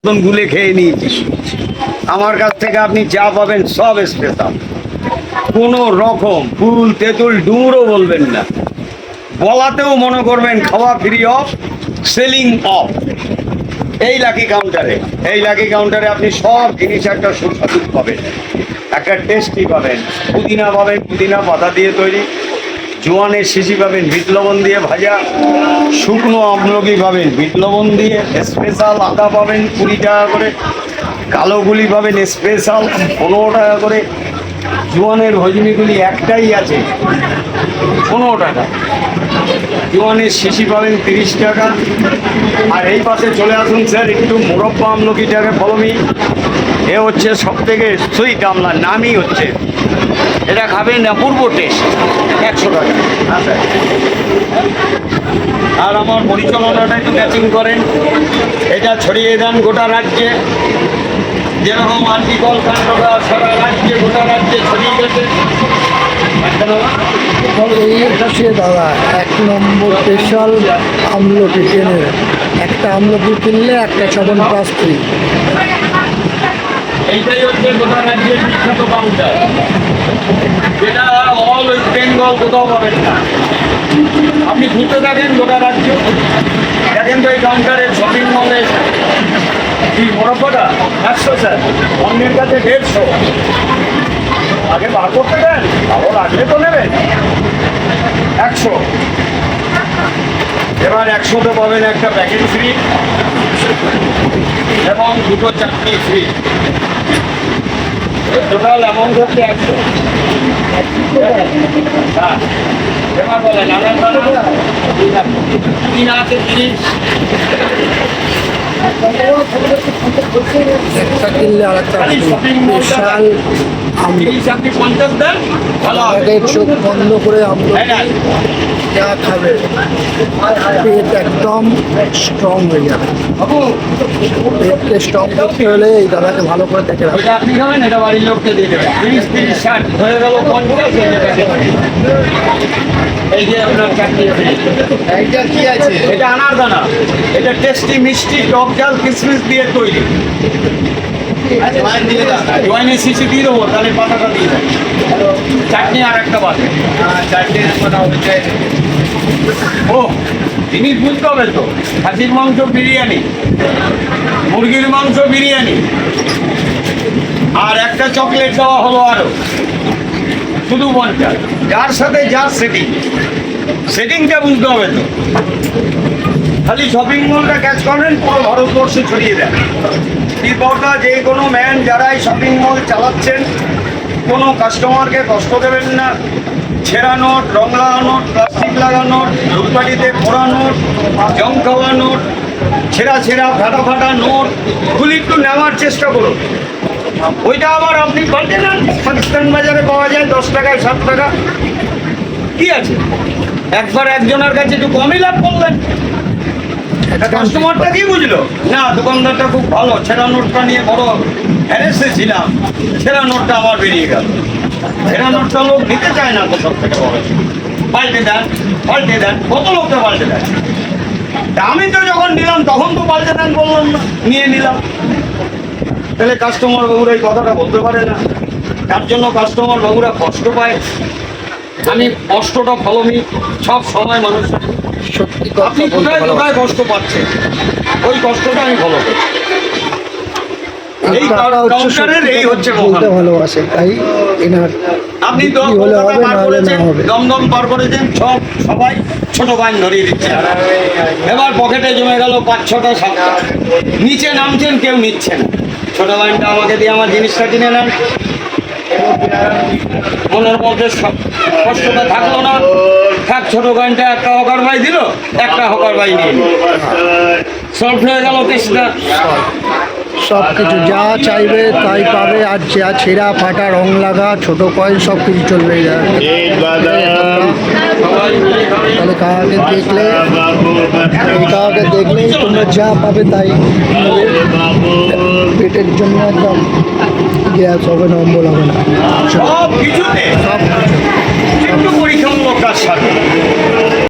গুলে খেয়ে নিয়েছি। আমার কাছ থেকে আপনি যা পাবেন সব স্পেশাল, কোনো রকম ফুল তেঁতুল ডুমুরও বলবেন না, বলাতেও মনে করবেন খাওয়া ফ্রি অফ, সেলিং অফ। এই লাকি কাউন্টারে আপনি সব জিনিস একটা সুস্বাদু পাবেন, একটা টেস্টি পাবেন। পুদিনা পাতা দিয়ে তৈরি, জোয়ানের শিশি পাবেন বিট লবণ দিয়ে ভাজা, শুকনো আমলকি পাবেন বিট লবণ দিয়ে, স্পেশাল আদা পাবেন 20 টাকা করে, কালো গুলি পাবেন স্পেশাল 15 টাকা করে, জোয়ানের ভজনিগুলি একটাই আছে 15 টাকা, জোয়ানের শিশি পাবেন 30 টাকা। আর এই পাশে চলে আসুন স্যার, একটু মোরব্বা আমলকিটাকে ফলমি, এ হচ্ছে সব থেকে সুইট আমলার নামই হচ্ছে, এটা খাবেন না পূর্ব টেস্ট 100 টাকা। আচ্ছা, আর আমার পরিচালনাটা একটু ম্যাচিং করেন, এটা ছড়িয়ে দেন গোটা রাজ্যে, যেরকম আর্টিকল কাণ্ডটা সারা রাজ্যে গোটা রাজ্যে ছড়িয়ে গেছে। এই হচ্ছে দাদা 1 নম্বর স্পেশাল আমলকি ট্রেনের, একটা আমলকি কিনলে একটা চবন প্লাস ফ্রি। এইটাই হচ্ছে গোটা রাজ্যের বিখ্যাত কাউন্টার, যেটা অল ওয়েস্ট বেঙ্গল কোথাও পাবেন না। আপনি ঘুরতে থাকেন গোটা রাজ্য, দেখেন তো এই কাউন্টারের শপিং মলে কি মোরব্বাটা 100 স্যার, অন্যের কাছে 150। আগে বার করতে দেন, ভালো লাগলে তো নেবেন। 100, এবার 100তে পাবেন একটা প্যাকেট ফ্রি এবং 2টো চাটনি ফ্রি, টোটাল অ্যামাউন্ট হচ্ছে 100। হ্যাঁ, এবার বলেন আছে 30। একটা কিনলে আর একটা স্পেশাল আপনি 50 দেন, ভালো আগে চোখ বন্ধ করে আমলকি যা খাবে পেট একদম স্ট্রং হয়ে যাবে। পেটকে স্ট্রং করতে হলে এই দাদাকে ভালো করে দেখে রাখবে। এটা আপনি খাবেন, এটা বাড়ির লোককে দিয়ে দেবেন। 30, 60 হয়ে গেল 50। এই যে আপনার চাকরি, এইটা কি আছে? এটা আনারদানা, এটা টেস্টি মিষ্টি টক ঝাল কিশমিশ দিয়ে তৈরি। জোয়ানের শিশি দিয়ে দেবো, তাহলে পাতাটা দিয়ে দেবো। চাটনি আর একটা বাদে, ও জিনিস বুঝতে হবে তো, খাসির মাংস বিরিয়ানি, মুরগির মাংস বিরিয়ানি, আর একটা চকলেট দেওয়া হলো আরো, শুধু 50। যার সাথে যার সেটিংটা বুঝতে হবে তো। খালি শপিং মলটা ক্যাচ করেন, পুরো ভারতবর্ষে ছড়িয়ে দেন। বিপদটা যে কোনো ম্যান যারা এই শপিং মল চালাচ্ছেন, কোনো কাস্টমারকে কষ্ট দেবেন না। ছেঁড়া নোট, রং লাগা নোট, প্লাস্টিক লাগা নোট, ধূপকাঠিতে পোড়া নোট, জং খাওয়া নোট, ছেঁড়া ফাটা নোট গুলি একটু নেওয়ার চেষ্টা করুন। ওইটা আবার আপনি পাল্টে নেন, পাকিস্তান বাজারে পাওয়া যায় 10 টাকায় 7 টাকা, কি আছে? একবার একজনের কাছে একটু কমই লাভ করলেন, কাস্টমারটা কি বুঝলো না দোকানদারটা খুব ভালো, ছেঁড়া নোটটা নিয়ে বড় হ্যারেসে ছিলাম, ছেঁড়া নোটটা আবার বেরিয়ে গেল। ছেঁড়া নোটটা লোক নিতে চায় না তো, সব থেকে বড় পাল্টে দেন, কত লোকটা পাল্টে দেন। আমি তো যখন নিলাম তখন তো পাল্টে দেন বললাম না, নিয়ে নিলাম। তাহলে কাস্টমার বাবুরা এই কথাটা বলতে পারে না, তার জন্য কাস্টমার বাবুরা কষ্ট পায়। আমি কষ্টটা ফলমি সব সময় মানুষ, সত্যি আপনি কোথায় কষ্ট পাচ্ছেন, ওই কষ্টটা আমি ফলো করি। এই কাউন্টারের এই হচ্ছে বলতে ভালোবাসে, তাই এনার আপনি দমদম পার করেছেন, সবাই ছোট বাইন ধরিয়ে দিচ্ছে। এবার পকেটে জমে গেল 5-6টা 7টা, নিচে নামছেন কেউ নিচ্ছে না। ছোট বাইনটা আমাকে দিয়ে আমার জিনিসটা কিনে নেন, মনের মধ্যে কষ্টটা থাকলো না। থাক, ছোট বাইনটা একটা হকার ভাই দিল, একটা হকার ভাই নিয়ে সলভ হয়ে গেল কেসটা। সব কিছু যা চাইবে তাই পাবে, আর যা ছেঁড়া ফাটা রং লাগা ছোট কয়েন সব কিছু চলবে। তাহলে কাকাকে দেখলেই তোমরা যা পাবে তাই পেটের জন্য একদম গ্যাস হবে না, অম্বল হবে না, সব কিছুতে একটু পরীক্ষামূলক কাজ সাথে